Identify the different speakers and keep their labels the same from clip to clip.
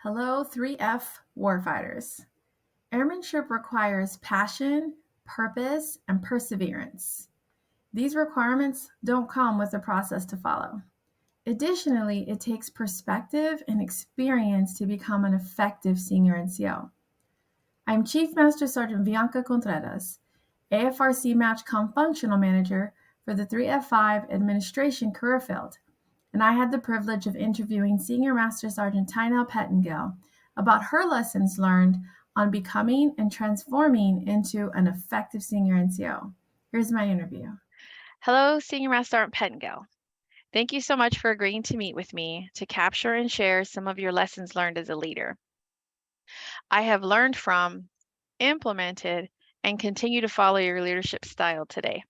Speaker 1: Hello, 3F warfighters. Airmanship requires passion, purpose, and perseverance. These requirements don't come with a process to follow. Additionally, it takes perspective and experience to become an effective senior NCO. I'm Chief Master Sergeant Bianca Contreras, AFRC MatchCom Functional Manager for the 3F5 Administration Career Field, and I had the privilege of interviewing Senior Master Sergeant Tynell Pettengill about her lessons learned on becoming and transforming into an effective senior NCO. Here's my interview.
Speaker 2: Hello, Senior Master Sergeant Pettengill. Thank you so much for agreeing to meet with me to capture and share some of your lessons learned as a leader. I have learned from, implemented, and continue to follow your leadership style today.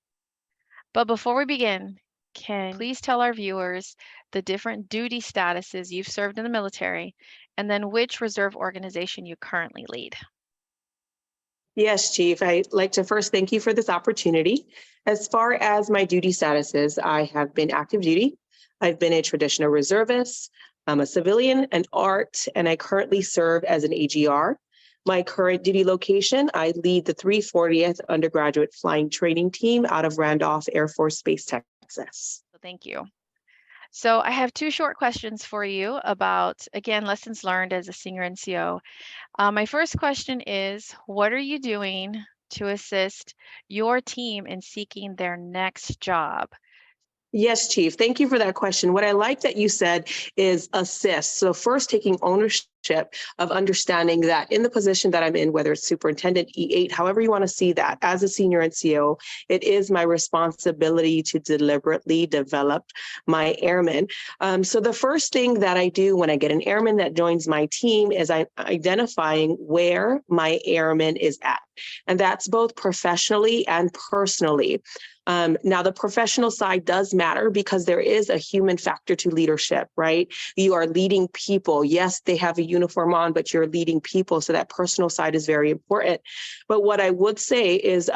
Speaker 2: But before we begin, can you please tell our viewers the different duty statuses you've served in the military and then which reserve organization you currently lead?
Speaker 3: Yes, Chief. I'd like to first thank you for this opportunity. As far as my duty statuses, I have been active duty. I've been a traditional reservist. I'm a civilian, an ART, and I currently serve as an AGR. My current duty location, I lead the 340th Undergraduate Flying Training Team out of Randolph Air Force Base, Texas.
Speaker 2: Thank you. So I have two short questions for you about, again, lessons learned as a senior NCO. My first question is, what are you doing to assist your team in seeking their next job?
Speaker 3: Yes, Chief. Thank you for that question. What I like that you said is assist. So first, taking ownership of understanding that in the position that I'm in, whether it's superintendent, E8, however you want to see that, as a senior NCO, it is my responsibility to deliberately develop my airmen. So the first thing that I do when I get an airman that joins my team is I'm identifying where my airman is at. And that's both professionally and personally. Now, the professional side does matter because there is a human factor to leadership, right? You are leading people. Yes, they have a uniform on, but you're leading people. So that personal side is very important. But what I would say is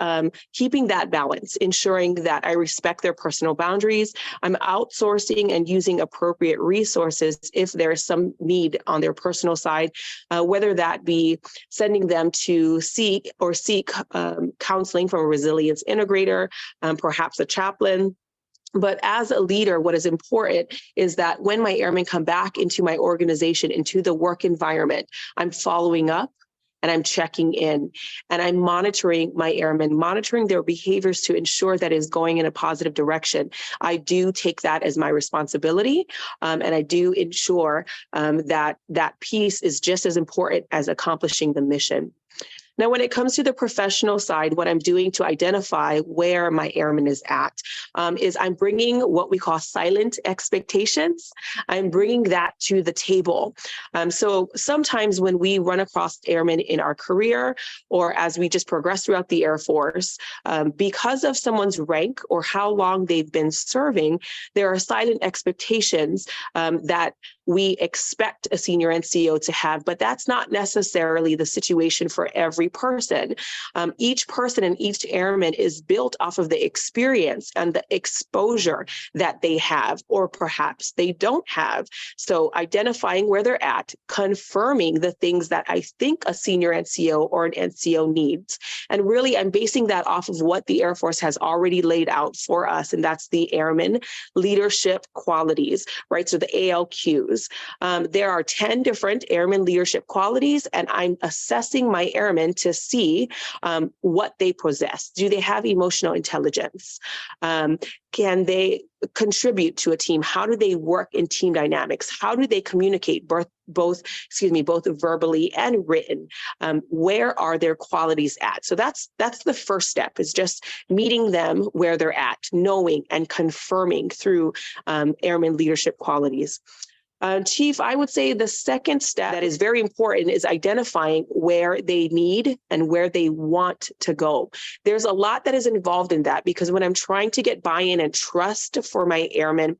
Speaker 3: keeping that balance, ensuring that I respect their personal boundaries. I'm outsourcing and using appropriate resources if there's some need on their personal side, whether that be sending them to seek counseling from a resilience integrator, perhaps a chaplain. But as a leader, what is important is that when my airmen come back into my organization, into the work environment, I'm following up and I'm checking in and I'm monitoring my airmen, monitoring their behaviors to ensure that is going in a positive direction. I do take that as my responsibility, and I do ensure that that piece is just as important as accomplishing the mission. Now, when it comes to the professional side, what I'm doing to identify where my airman is at is I'm bringing what we call silent expectations. I'm bringing that to the table. So sometimes when we run across airmen in our career or as we just progress throughout the Air Force, because of someone's rank or how long they've been serving, there are silent expectations that we expect a senior NCO to have, but that's not necessarily the situation for every person. Each person and each airman is built off of the experience and the exposure that they have, or perhaps they don't have. So identifying where they're at, confirming the things that I think a senior NCO or an NCO needs. And really, I'm basing that off of what the Air Force has already laid out for us, and that's the airman leadership qualities, right? So the ALQs. There are 10 different airman leadership qualities, and I'm assessing my airmen to see what they possess. Do they have emotional intelligence? Can they contribute to a team? How do they work in team dynamics? How do they communicate both verbally and written? Where are their qualities at? So that's the first step, is just meeting them where they're at, knowing and confirming through airman leadership qualities. Chief, I would say the second step that is very important is identifying where they need and where they want to go. There's a lot that is involved in that, because when I'm trying to get buy-in and trust for my airmen,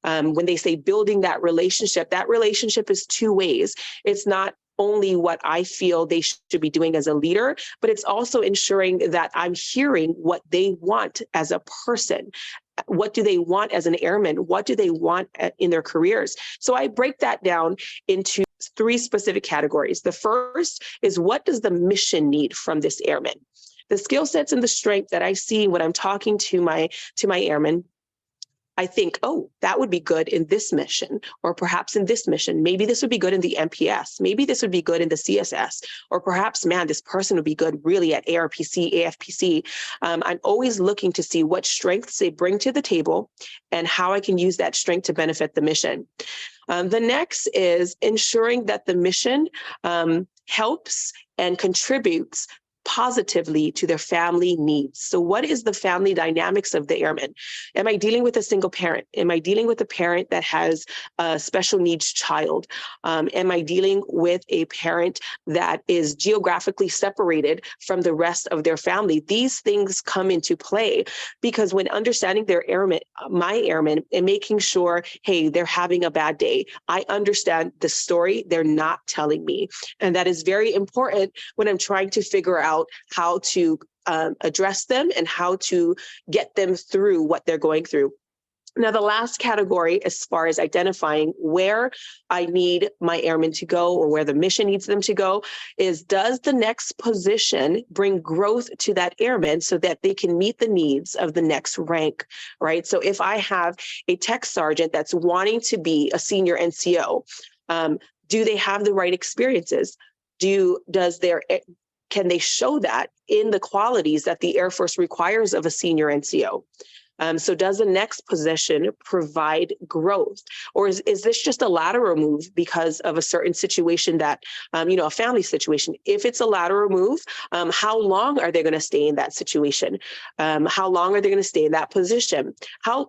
Speaker 3: when they say building that relationship is two ways. It's not only what I feel they should be doing as a leader, but it's also ensuring that I'm hearing what they want as a person. What do they want as an airman? What do they want in their careers? So I break that down into three specific categories. The first is, what does the mission need from this airman? The skill sets and the strength that I see when I'm talking to my airmen, I think, oh, that would be good in this mission, or perhaps in this mission. Maybe this would be good in the MPS. Maybe this would be good in the CSS, or perhaps, man, this person would be good really at ARPC, AFPC. I'm always looking to see what strengths they bring to the table and how I can use that strength to benefit the mission. The next is ensuring that the mission helps and contributes positively to their family needs. So what is the family dynamics of the airman? Am I dealing with a single parent? Am I dealing with a parent that has a special needs child? Am I dealing with a parent that is geographically separated from the rest of their family? These things come into play because when understanding their airman, my airman, and making sure, hey, they're having a bad day, I understand the story they're not telling me. And that is very important when I'm trying to figure out how to address them and how to get them through what they're going through. Now, the last category, as far as identifying where I need my airmen to go or where the mission needs them to go, is, does the next position bring growth to that airman so that they can meet the needs of the next rank, right? So if I have a tech sergeant that's wanting to be a senior NCO, do they have the right experiences? Can they show that in the qualities that the Air Force requires of a senior NCO? So does the next position provide growth? Or is this just a lateral move because of a certain situation that, a family situation? If it's a lateral move, how long are they going to stay in that situation? How long are they going to stay in that position?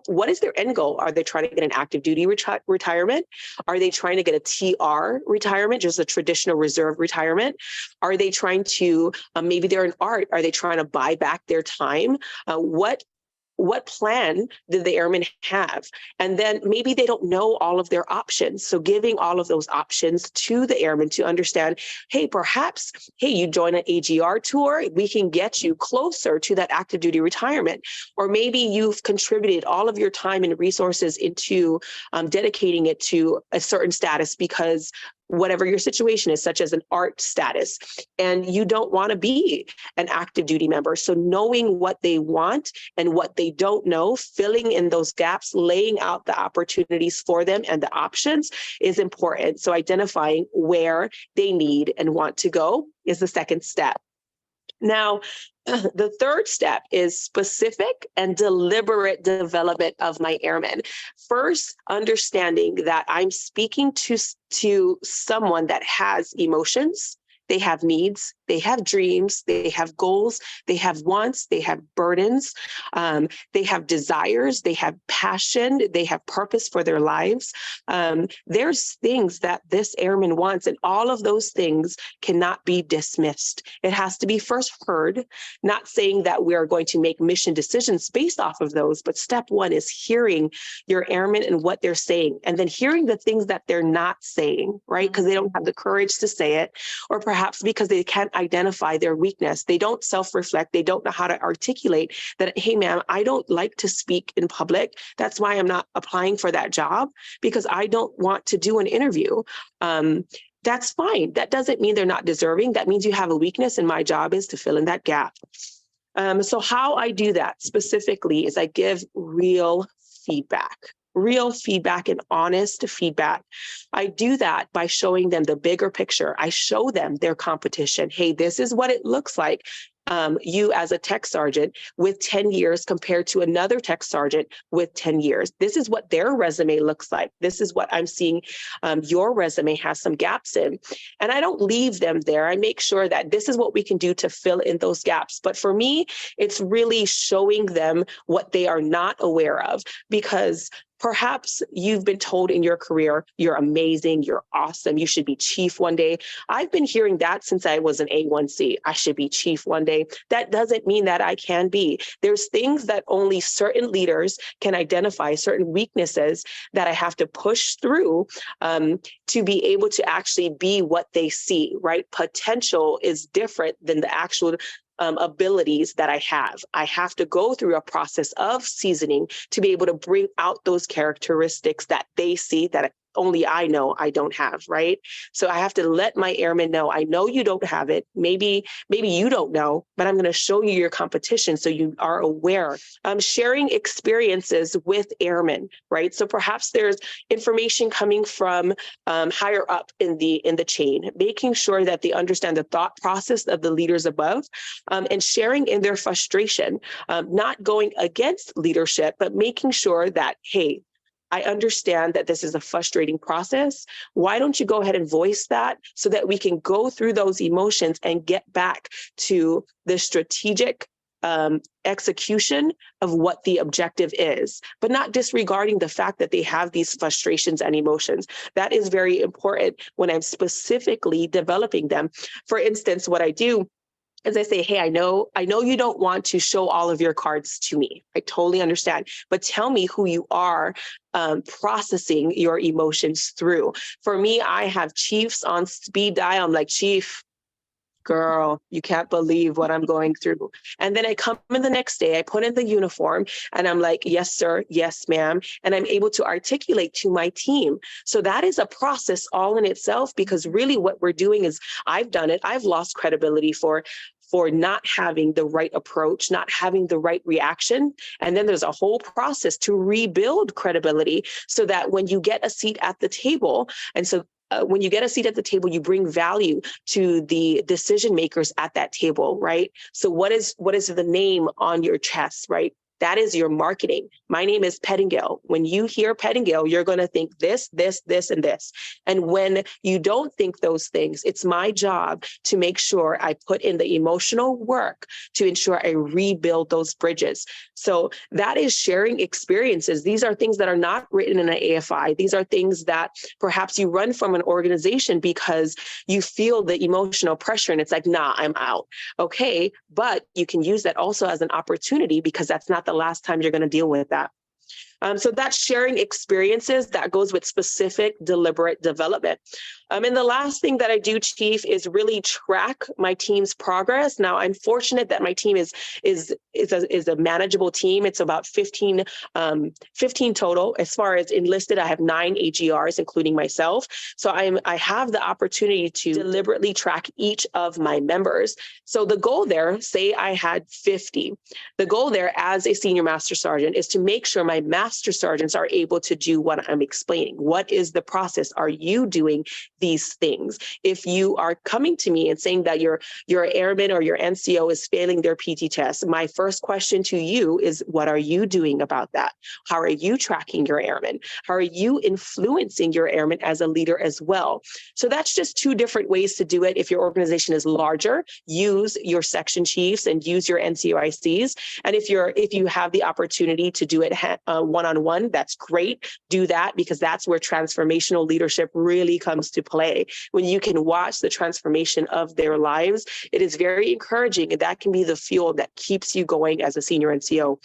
Speaker 3: What is their end goal? Are they trying to get an active duty retirement? Are they trying to get a TR retirement, just a traditional reserve retirement? Are they trying to, maybe they're in art, are they trying to buy back their time? What plan did the airmen have? And then maybe they don't know all of their options. So giving all of those options to the airmen to understand, hey, perhaps, you join an AGR tour, we can get you closer to that active duty retirement. Or maybe you've contributed all of your time and resources into dedicating it to a certain status because whatever your situation is, such as an art status, and you don't want to be an active duty member. So knowing what they want and what they don't know, filling in those gaps, laying out the opportunities for them and the options is important. So identifying where they need and want to go is the second step. Now, the third step is specific and deliberate development of my airmen. First, understanding that I'm speaking to someone that has emotions, they have needs, they have dreams, they have goals, they have wants, they have burdens, they have desires, they have passion, they have purpose for their lives. There's things that this airman wants, and all of those things cannot be dismissed. It has to be first heard, not saying that we are going to make mission decisions based off of those, but step one is hearing your airmen and what they're saying, and then hearing the things that they're not saying, right? Because they don't have the courage to say it, or perhaps because they can't identify their weakness. They don't self-reflect. They don't know how to articulate that, hey, ma'am, I don't like to speak in public. That's why I'm not applying for that job, because I don't want to do an interview. That's fine. That doesn't mean they're not deserving. That means you have a weakness, and my job is to fill in that gap. So how I do that specifically is I give real feedback and honest feedback. I do that by showing them the bigger picture. I show them their competition. Hey, this is what it looks like. You as a tech sergeant with 10 years compared to another tech sergeant with 10 years. This is what their resume looks like. This is what I'm seeing your resume has some gaps in. And I don't leave them there. I make sure that this is what we can do to fill in those gaps. But for me, it's really showing them what they are not aware of, because perhaps you've been told in your career, you're amazing, you're awesome, you should be chief one day. I've been hearing that since I was an A1C. I should be chief one day. That doesn't mean that I can be. There's things that only certain leaders can identify, certain weaknesses that I have to push through to be able to actually be what they see, right? Potential is different than the actual abilities that I have. I have to go through a process of seasoning to be able to bring out those characteristics that they see that only I know I don't have, right? So I have to let my airmen know, I know you don't have it. Maybe you don't know, but I'm going to show you your competition so you are aware. Sharing experiences with airmen, right? So perhaps there's information coming from higher up in the chain, making sure that they understand the thought process of the leaders above, and sharing in their frustration, not going against leadership, but making sure that, hey, I understand that this is a frustrating process. Why don't you go ahead and voice that so that we can go through those emotions and get back to the strategic execution of what the objective is, but not disregarding the fact that they have these frustrations and emotions. That is very important when I'm specifically developing them. For instance, what I do as I say, hey, I know you don't want to show all of your cards to me. I totally understand, but tell me who you are processing your emotions through. For me, I have chiefs on speed dial. I'm like, Chief, girl, you can't believe what I'm going through. And then I come in the next day, I put in the uniform and I'm like, yes, sir. Yes, ma'am. And I'm able to articulate to my team. So that is a process all in itself, because really what we're doing is, I've done it. I've lost credibility for not having the right approach, not having the right reaction. And then there's a whole process to rebuild credibility so that when you get a seat at the table, when you get a seat at the table, you bring value to the decision makers at that table, right? So what is the name on your chest, right? That is your marketing. My name is Pettingill. When you hear Pettingill, you're going to think this, this, this, and this. And when you don't think those things, it's my job to make sure I put in the emotional work to ensure I rebuild those bridges. So that is sharing experiences. These are things that are not written in an AFI. These are things that perhaps you run from an organization because you feel the emotional pressure and it's like, nah, I'm out. Okay, but you can use that also as an opportunity, because that's not the last time you're going to deal with that. So that's sharing experiences that goes with specific, deliberate development. And the last thing that I do, Chief, is really track my team's progress. Now, I'm fortunate that my team is a manageable team. It's about 15 total. As far as enlisted, I have 9 AGRs, including myself. So I have the opportunity to deliberately track each of my members. So the goal there, say I had 50. The goal there as a senior master sergeant is to make sure my master sergeants are able to do what I'm explaining. What is the process? Are you doing these things? If you are coming to me and saying that your airman or your NCO is failing their PT test, my first question to you is, what are you doing about that? How are you tracking your airmen? How are you influencing your airmen as a leader as well? So that's just 2 different ways to do it. If your organization is larger, use your section chiefs and use your NCOICs. And if you have the opportunity to do it one-on-one, that's great. Do that, because that's where transformational leadership really comes to play. When you can watch the transformation of their lives, it is very encouraging, and that can be the fuel that keeps you going as a senior NCO.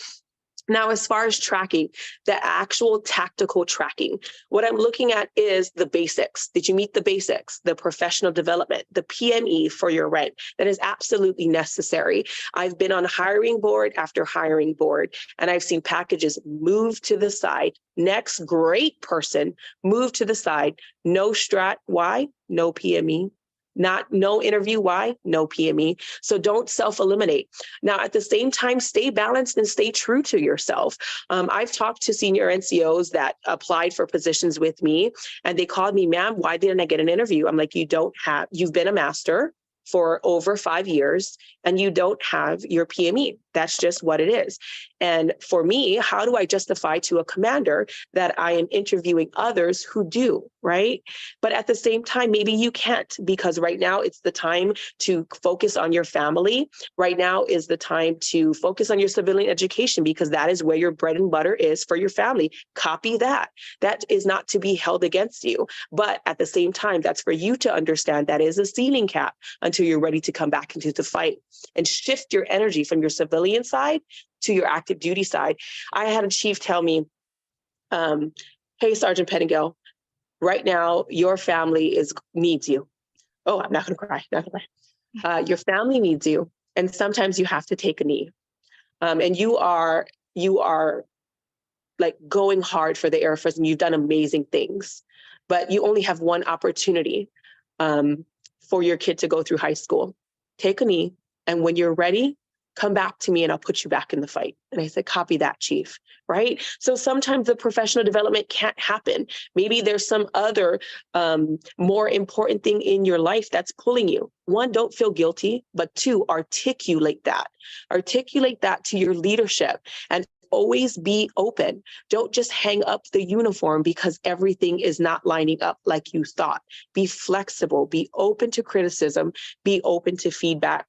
Speaker 3: Now, as far as tracking, the actual tactical tracking, what I'm looking at is the basics. Did you meet the basics? The professional development, the PME for your rank. That is absolutely necessary. I've been on hiring board after hiring board, and I've seen packages move to the side. Next great person, move to the side. No strat. Why? No PME. No interview. Why? No PME. So don't self-eliminate. Now, at the same time, stay balanced and stay true to yourself. I've talked to senior NCOs that applied for positions with me, and they called me, ma'am, why didn't I get an interview? I'm like, you've been a master for over 5 years and you don't have your PME. That's just what it is. And for me, how do I justify to a commander that I am interviewing others who do, right? But at the same time, maybe you can't, because right now it's the time to focus on your family. Right now is the time to focus on your civilian education, because that is where your bread and butter is for your family. Copy that. That is not to be held against you. But at the same time, that's for you to understand that is a ceiling cap until you're ready to come back into the fight and shift your energy from your civilian side to your active duty side. I had a chief tell me, hey, Sergeant Pettingill, right now your family needs you. Oh, I'm not going to cry. Not gonna cry. Your family needs you, and sometimes you have to take a knee. And you are like going hard for the Air Force, and you've done amazing things. but you only have one opportunity for your kid to go through high school. Take a knee, and when you're ready, come back to me and I'll put you back in the fight. And I said, copy that, Chief, right? So sometimes the professional development can't happen. Maybe there's some other more important thing in your life that's pulling you. One, don't feel guilty, but two, articulate that. Articulate that to your leadership and always be open. Don't just hang up the uniform because everything is not lining up like you thought. Be flexible, be open to criticism, be open to feedback.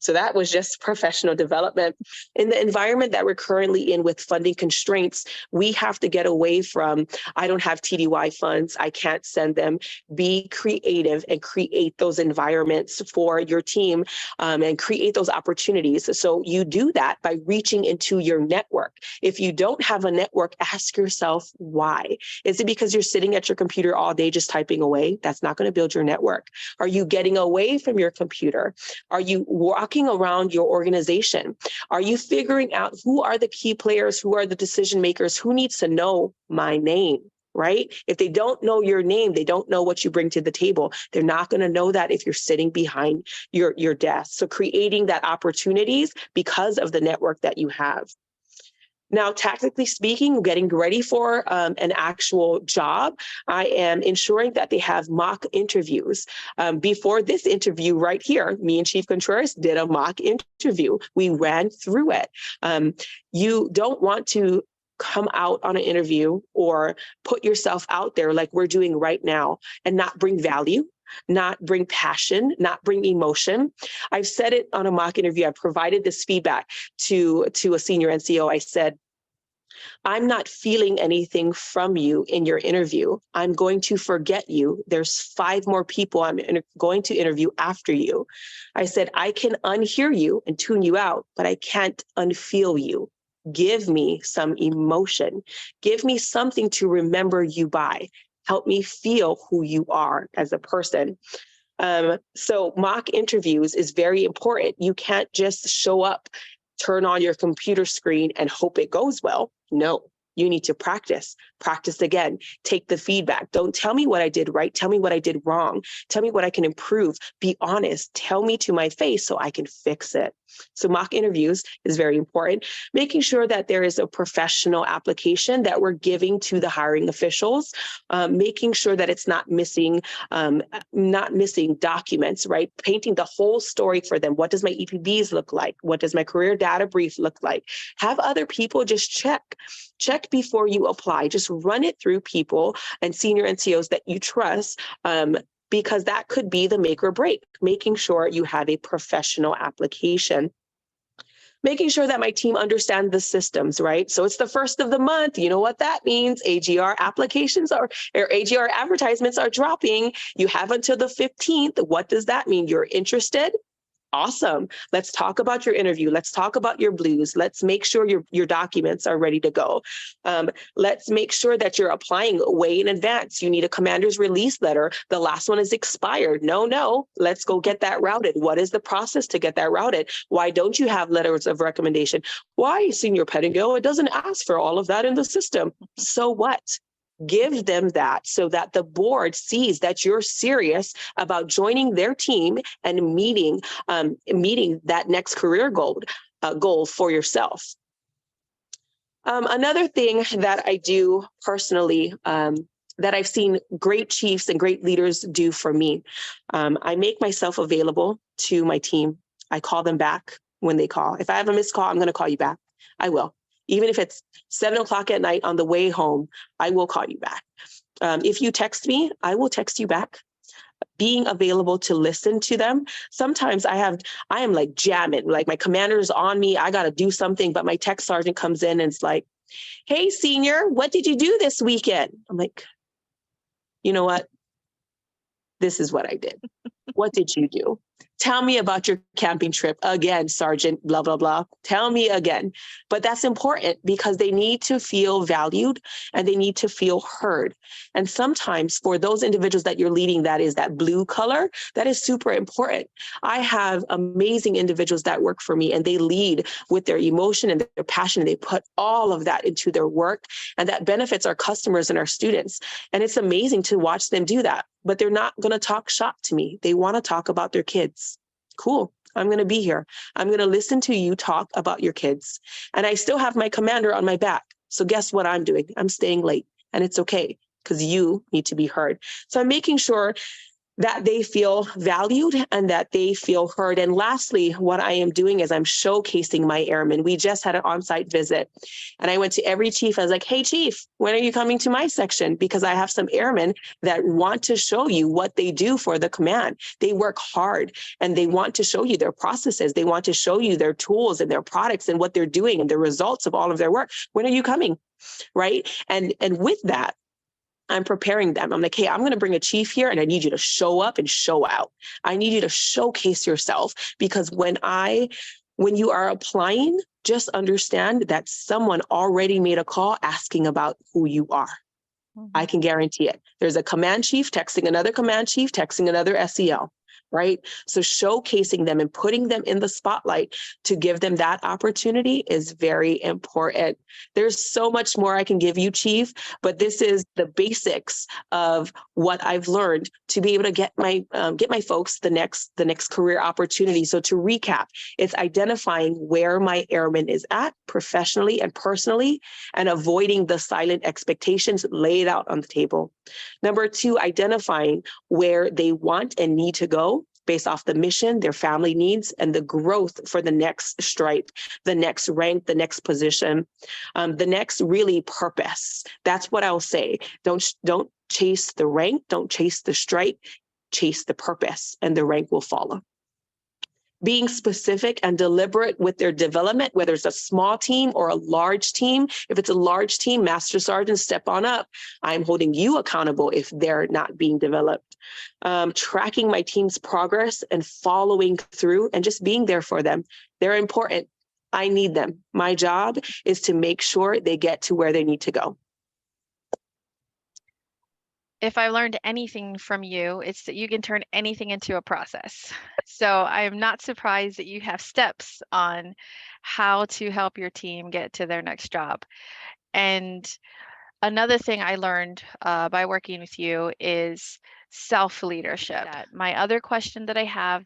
Speaker 3: So that was just professional development. In the environment that we're currently in with funding constraints, we have to get away from, I don't have TDY funds, I can't send them. Be creative and create those environments for your team and create those opportunities. So you do that by reaching into your network. If you don't have a network, ask yourself why. Is it because you're sitting at your computer all day just typing away? That's not going to build your network. Are you getting away from your computer? Are you walking around your organization? Are you figuring out who are the key players, who are the decision makers, who needs to know my name, right? If they don't know your name, they don't know what you bring to the table. They're not going to know that if you're sitting behind your desk. So creating that opportunities because of the network that you have. Now, tactically speaking, getting ready for an actual job, I am ensuring that they have mock interviews. Before this interview right here, me and Chief Contreras did a mock interview. We ran through it. You don't want to come out on an interview or put yourself out there like we're doing right now and not bring value, not bring passion, not bring emotion. I've said it on a mock interview. I provided this feedback to a senior NCO. I said, I'm not feeling anything from you in your interview. I'm going to forget you. There's 5 more people I'm going to interview after you. I said, I can unhear you and tune you out, but I can't unfeel you. Give me some emotion. Give me something to remember you by. Help me feel who you are as a person. So mock interviews is very important. You can't just show up, turn on your computer screen and hope it goes well. No, you need to practice again, take the feedback. Don't tell me what I did right. Tell me what I did wrong. Tell me what I can improve. Be honest. Tell me to my face so I can fix it. So mock interviews is very important. Making sure that there is a professional application that we're giving to the hiring officials, making sure that it's not missing documents, right? Painting the whole story for them. What does my EPBs look like? What does my career data brief look like? Have other people just check before you apply. Just run it through people and senior NCOs that you trust, because that could be the make or break, making sure you have a professional application. Making sure that my team understands the systems, right? So it's the first of the month. You know what that means? AGR applications or AGR advertisements are dropping. You have until the 15th. What does that mean? You're interested? Awesome. Let's talk about your interview. Let's talk about your blues. Let's make sure your documents are ready to go. Let's make sure that you're applying way in advance. You need a commander's release letter. The last one is expired. No, let's go get that routed. What is the process to get that routed? Why don't you have letters of recommendation? Why, Senior Pettingill? It doesn't ask for all of that in the system. So what? Give them that so that the board sees that you're serious about joining their team and meeting that next career goal for yourself. Another thing that I do personally, that I've seen great chiefs and great leaders do for me, I make myself available to my team. I call them back when they call. If I have a missed call, I'm going to call you back. I will. Even if it's 7:00 at night on the way home, I will call you back. If you text me, I will text you back. Being available to listen to them. Sometimes I am like jamming, like my commander is on me. I got to do something, but my tech sergeant comes in and it's like, hey, senior, what did you do this weekend? I'm like, you know what? This is what I did. What did you do? Tell me about your camping trip again, Sergeant, blah, blah, blah. Tell me again. But that's important because they need to feel valued and they need to feel heard. And sometimes for those individuals that you're leading, that is that blue color, that is super important. I have amazing individuals that work for me and they lead with their emotion and their passion. And they put all of that into their work, and that benefits our customers and our students. And it's amazing to watch them do that. But they're not going to talk shop to me. They want to talk about their kids. Cool. I'm going to be here. I'm going to listen to you talk about your kids. And I still have my commander on my back. So guess what I'm doing? I'm staying late, and it's okay because you need to be heard. So I'm making sure that they feel valued and that they feel heard. And lastly, what I am doing is I'm showcasing my airmen. We just had an on-site visit and I went to every chief. I was like, hey, chief, when are you coming to my section? Because I have some airmen that want to show you what they do for the command. They work hard and they want to show you their processes. They want to show you their tools and their products and what they're doing and the results of all of their work. When are you coming? Right. And with that, I'm preparing them. I'm like, hey, I'm going to bring a chief here and I need you to show up and show out. I need you to showcase yourself because when you are applying, just understand that someone already made a call asking about who you are. Mm-hmm. I can guarantee it. There's a command chief texting another command chief, texting another SEL. Right? So showcasing them and putting them in the spotlight to give them that opportunity is very important. There's so much more I can give you, Chief, but this is the basics of what I've learned to be able to get my folks the next career opportunity. So to recap, it's identifying where my airman is at professionally and personally and avoiding the silent expectations laid out on the table. Number 2, identifying where they want and need to go based off the mission, their family needs, and the growth for the next stripe, the next rank, the next position, the next really purpose. That's what I'll say. Don't chase the rank, don't chase the stripe, chase the purpose, and the rank will follow. Being specific and deliberate with their development, whether it's a small team or a large team. If it's a large team, Master Sergeant, step on up. I'm holding you accountable if they're not being developed. Tracking my team's progress and following through and just being there for them. They're important. I need them. My job is to make sure they get to where they need to go.
Speaker 2: If I learned anything from you, it's that you can turn anything into a process. So I am not surprised that you have steps on how to help your team get to their next job. And another thing I learned by working with you is self-leadership. My other question that I have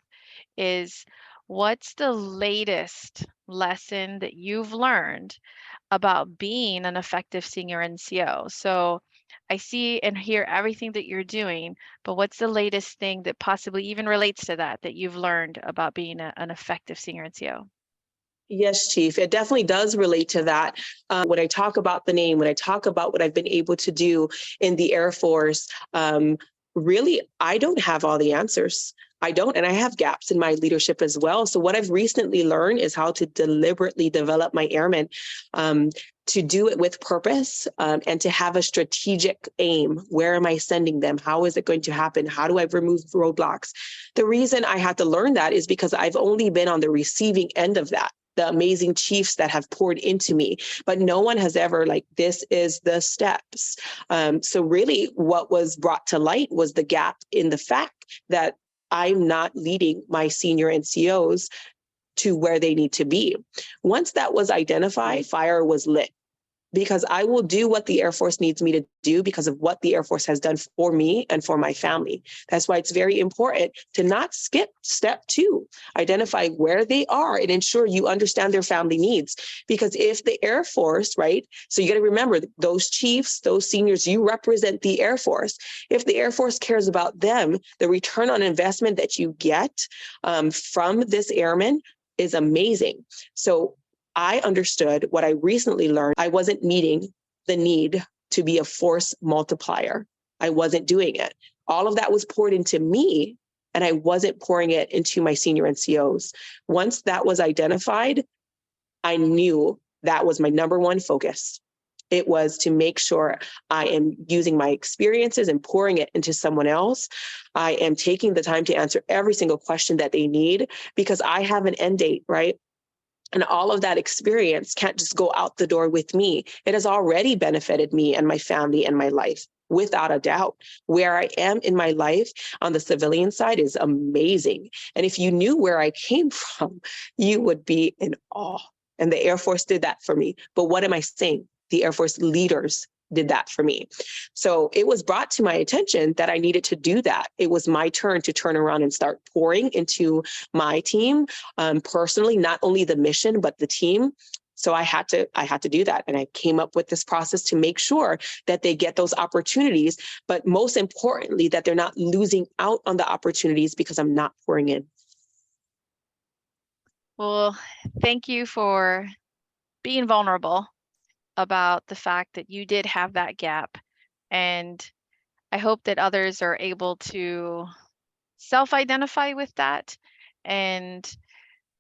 Speaker 2: is, what's the latest lesson that you've learned about being an effective senior NCO? So I see and hear everything that you're doing, but what's the latest thing that possibly even relates to that you've learned about being an effective senior NCO?
Speaker 3: Yes, Chief, it definitely does relate to that. When I talk about the name, when I talk about what I've been able to do in the Air Force, really, I don't have all the answers. I don't, and I have gaps in my leadership as well. So what I've recently learned is how to deliberately develop my airmen, to do it with purpose, and to have a strategic aim. Where am I sending them? How is it going to happen? How do I remove roadblocks? The reason I had to learn that is because I've only been on the receiving end of that. The amazing chiefs that have poured into me, but no one has ever this is the steps. So really what was brought to light was the gap in the fact that I'm not leading my senior NCOs to where they need to be. Once that was identified, fire was lit. Because I will do what the Air Force needs me to do because of what the Air Force has done for me and for my family. That's why it's very important to not skip step 2, identify where they are and ensure you understand their family needs. Because if the Air Force, right, so you got to remember those chiefs, those seniors, you represent the Air Force. If the Air Force cares about them, the return on investment that you get from this airman is amazing. So I understood what I recently learned. I wasn't meeting the need to be a force multiplier. I wasn't doing it. All of that was poured into me, and I wasn't pouring it into my senior NCOs. Once that was identified, I knew that was my number one focus. It was to make sure I am using my experiences and pouring it into someone else. I am taking the time to answer every single question that they need, because I have an end date, right? And all of that experience can't just go out the door with me. It has already benefited me and my family and my life, without a doubt. Where I am in my life on the civilian side is amazing. And if you knew where I came from, you would be in awe. And the Air Force did that for me. But what am I saying? The Air Force leaders did that for me. So it was brought to my attention that I needed to do that. It was my turn to turn around and start pouring into my team, personally, not only the mission, but the team. So I had to do that. And I came up with this process to make sure that they get those opportunities, but most importantly, that they're not losing out on the opportunities because I'm not pouring in.
Speaker 2: Well, thank you for being vulnerable about the fact that you did have that gap. And I hope that others are able to self-identify with that and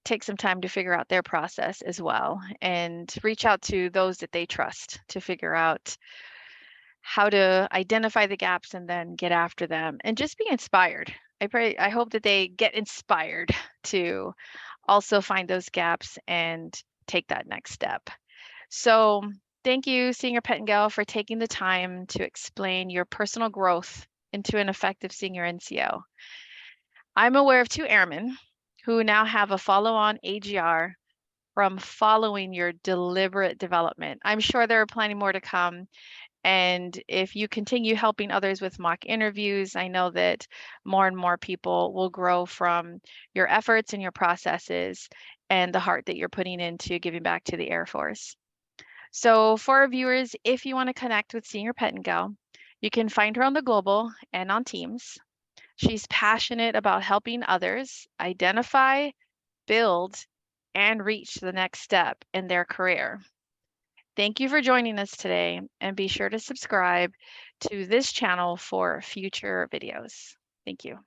Speaker 2: take some time to figure out their process as well, and reach out to those that they trust to figure out how to identify the gaps and then get after them, and just be inspired. I hope that they get inspired to also find those gaps and take that next step. So thank you, Senior Pettengill, for taking the time to explain your personal growth into an effective senior NCO. I'm aware of 2 airmen who now have a follow-on AGR from following your deliberate development. I'm sure there are plenty more to come. And if you continue helping others with mock interviews, I know that more and more people will grow from your efforts and your processes and the heart that you're putting into giving back to the Air Force. So for our viewers, if you want to connect with Senior Pettengill, you can find her on the Global and on Teams. She's passionate about helping others identify, build, and reach the next step in their career. Thank you for joining us today, and be sure to subscribe to this channel for future videos. Thank you.